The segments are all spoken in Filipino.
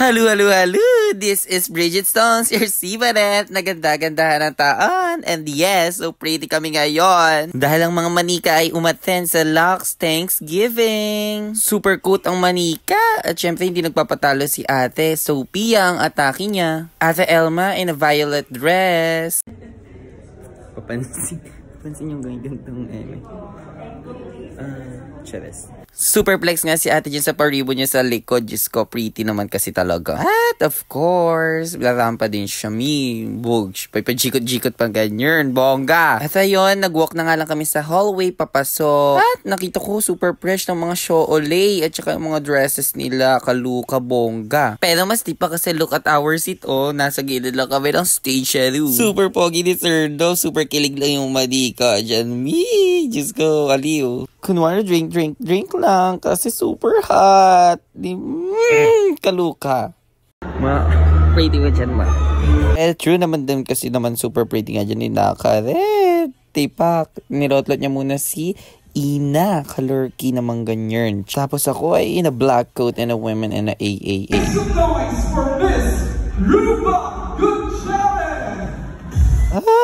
Halo, halo, halo! This is Bridget Stones, your Sibaret. Naganda-gandahan ang taon. And yes, so pretty kami ngayon. Dahil ang mga manika ay umattend sa Lux Thanksgiving. Super cute ang manika. At syempre hindi nagpapatalo si Ate Sophia ang atake niya. Ate Elma in a violet dress. Papansin yung gantong Charis. Super flex nga si ate dyan sa paribo niya sa likod. Diyos ko, pretty naman kasi talaga. At of course, larampa din siya. Bugs. Pajikot-jikot pa ganyan. Bongga. At ayun, nag-walk na nga lang kami sa hallway papasok. At nakita ko super fresh ng mga show olay. At saka yung mga dresses nila. Kaluka, bongga. Pero mas di pa kasi look at our seat. Oh, nasa gilid lang kami ng stage shadow. Super pogi ni Sir Do. Super kilig lang yung madika dyan. Diyos ko, aliw. Kunwari, drink lang kasi super hot. Kaluka. Pretty ka dyan, true naman din kasi naman super pretty nga dyan ni Nakaret. Tipak. Nilotlot niya muna si Ina. Kalurky naman ganyan. Tapos ako ay in a black coat and a women in a AAA. For Miss Rupa Gutierrez.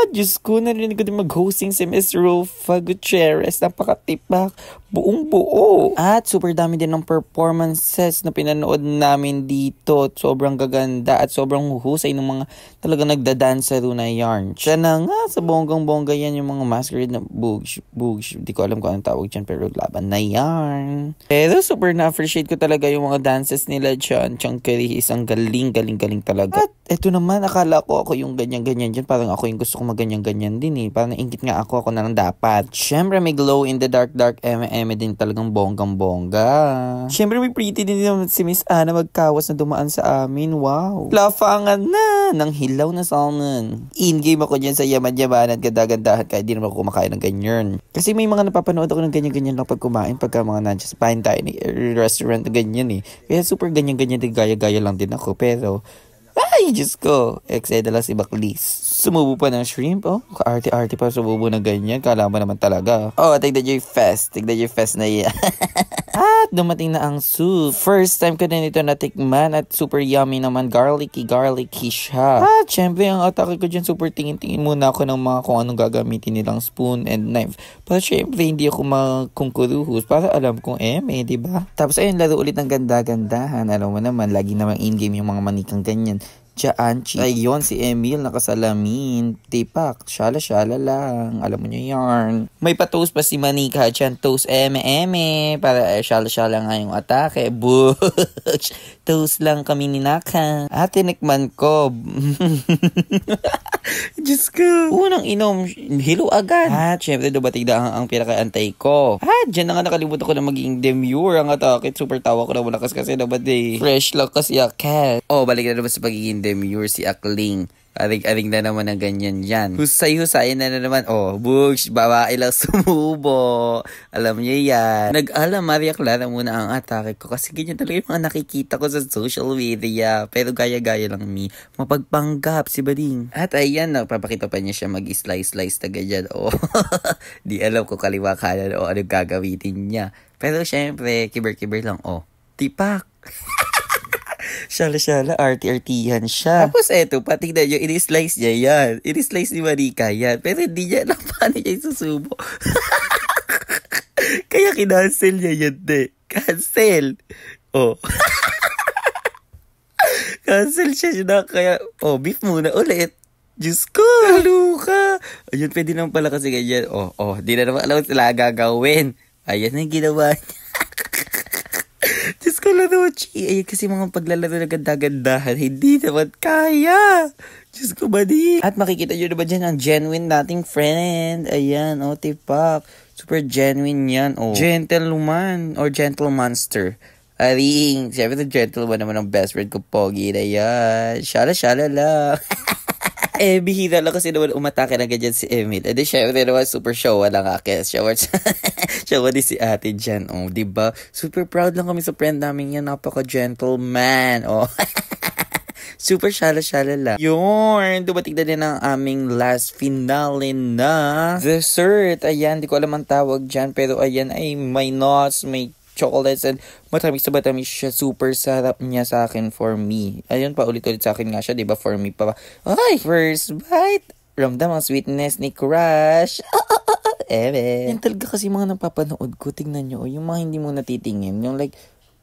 Diyos ko, narinig ko din mag-hosting si Miss Rufa Gutierrez. Napakatipak. Buong buo. At super dami din ng performances na pinanood namin dito. Sobrang gaganda at sobrang huhusay ng mga talagang nagdadansa doon na yarn. Siya na nga, sa bonggang-bongga yan yung mga masquerade na bugs. Di ko alam kung anong tawag dyan, pero laban na yarn. Pero super na-appreciate ko talaga yung mga dances nila dyan. Chang Kerihis, ang galing talaga. At eto naman, akala ko ako yung ganyan-ganyan dyan. Parang ako yung gusto ko mag-ganyan-ganyan din eh. Parang naingit nga ako na lang dapat. Siyempre may glow in the dark eme din talagang bonggang-bongga. Siyempre may pretty din si Miss Ana magkawas na dumaan sa amin. Wow. Lafangan na ng hilaw na salmon. In-game ako dyan sa yaman-yaman at ganda-gandahan kahit di naman ako kumakain ng ganyan. Kasi may mga napapanood ako ng ganyan-ganyan lang pag kumain pagka mga nandiyan sa fine dining restaurant na ganyan eh. Kaya super ganyan-ganyan din gaya-gaya lang din ako. Pero ay, Diyos ko. Ekseda lang si Baklis. Sumubo pa ng shrimp, oh. Kaarte-arte pa sumubo na ganyan. Kala mo naman talaga. Oh, tignan yung fest. Tignan yung fest na yan. At dumating na ang soup. First time ko na nito natikman at super yummy naman. Garlicky siya. At syempre, ang atake ko dyan, super tingin-tingin muna ako ng mga kung anong gagamitin nilang spoon and knife. Pero syempre, hindi ako makungkuruhus para alam kong diba? Tapos ayun, laro ulit ng ganda-gandahan. Alam mo naman, lagi namang in-game yung mga manikang ganyan. Anchi. Ayun, si Emil nakasalamin. Tipak, syala-syala lang. Alam mo niyo yarn. May pa-toast pa si Manika dyan. Toast eme. Para syala-syala nga yung atake. Butch. Toast lang kami ni Naka. At tinikman ko. Diyos ko. Unang inom, hilo agad. At syempre dumating na ang pinaka-antay ko. At dyan na nga nakalimutan ko na maging demure ang atake. Super tawa ko na malakas kasi naman fresh lang kasi cat. Oh, balik na naman sa pagiging demure si Akling. Aring na naman ng ganyan yan. Husay-husayin na naman. Oh, bugs, babae lang sumubo. Alam niyo yan. Nag-ala Maria Clara muna ang atake ko kasi ganyan talaga yung mga nakikita ko sa social media. Pero gaya-gaya lang mapagpanggap si Bading. At ayan, nagpapakita pa niya siya mag-slice na ganyan. Oh, di alam ko kaliwa kanan o ano gagamitin niya. Pero syempre, kiber-kiber lang. Oh, tipak. Syala-syala, arty-artyhan siya. Tapos eto, patignan nyo, in-slice niya yan. In-slice ni Marika yan. Pero hindi niya alam paano niya isusubo. Kaya kinancel niya yan, Cancel. Oh. Cancel siya. Kaya, beef muna ulit. Diyos ko, haluka. Ayun, pwede naman pala kasi ganyan. Di na naman alam sila gagawin. Ayan na yung ginawa niya. Diyos ko, Laruchi. Ayun kasi mga paglalaro na ganda-gandahan. Hindi naman kaya. Diyos ko, badi. At makikita nyo naman dyan ang genuine nating friend. Ayan, tipak. Super genuine yan. Gentleman or gentle monster. Aring, siyempre the gentleman naman ang best friend ko, Pogi na yan. Shala-shala lang. Bihira lang kasi naman umatake na ganyan si Emil. Di syempre naman super show lang akin. Show din si ate dyan. Diba? Super proud lang kami sa friend namin yan. Napaka-gentleman. Super shala-shala lang. Yun, dumating na din ang aming last finale na dessert. Ayan, di ko alam ang tawag dyan. Pero ayan ay may nuts, may chocolates and matamis siya. Super sarap niya sa akin for me. Ayun pa, ulit-ulit sa akin nga siya, diba? For me pa. Ay, first bite! Ramdam ang sweetness ni Crush. Yan talaga kasi mga napapanood ko. Tingnan nyo, yung mga hindi mo natitingin. Yung like,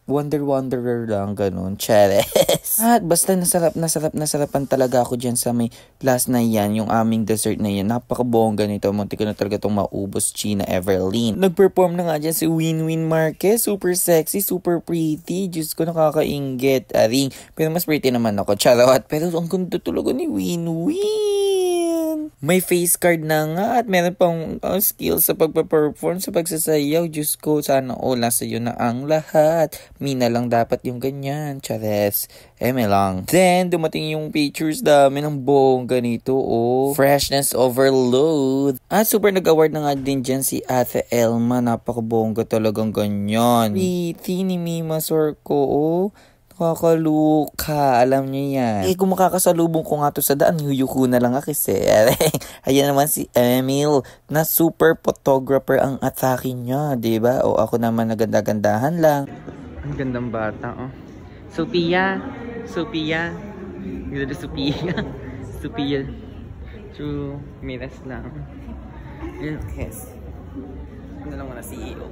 Wanderer lang, ganun. Chares. At basta nasarapan talaga ako dyan sa may last na yan, yung aming dessert na yan. Napakabongga nito. Munti ko na talaga itong maubos, China Everlyn. Nag-perform na nga dyan si Winwin Marquez. Super sexy, super pretty. Diyos ko, nakakainggit. Aring. Pero mas pretty naman ako. Charot. Pero ang ganda talaga ni Winwin. May face card na nga at meron pang skills sa pagpa-perform, sa pagsasayaw. Diyos ko, sana nasa iyo na ang lahat. Mina lang dapat yung ganyan. Chares. Eme lang. Then, dumating yung pictures dami ng bongga nito. Freshness overload. At super nag-award na nga din dyan si Ate Elma. Napakabongga talagang ganyan. Pretty ni Mima Sorko. Nakakaluka, alam niyo yan. Kung makakasalubong ko nga to sa daan, huyuko na lang kasi. Ayan naman si Emil, na super photographer ang atake niya, diba? O ako naman naganda-gandahan lang. Ang gandang bata, Sophia. Ganda Sophia. True, miras lang. Yes. Ano lang muna, CEO.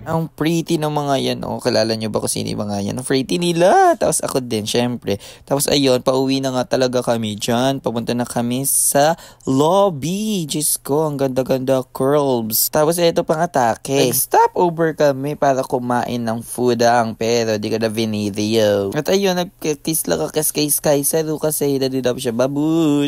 Ang pretty ng mga yan, Kilala nyo ba kung sino yung mga yan? Ang pretty nila. Tapos ako din, syempre. Tapos ayun, pauwi na nga talaga kami dyan. Papunta na kami sa lobby. Diyos ko, ang ganda-ganda curls. Tapos ito pang atake. Nag-stop over kami para kumain ng foodang. Pero di ka na video. At ayun, nag-kiss lang ka kay Sky Saru kasi dadidap siya babush.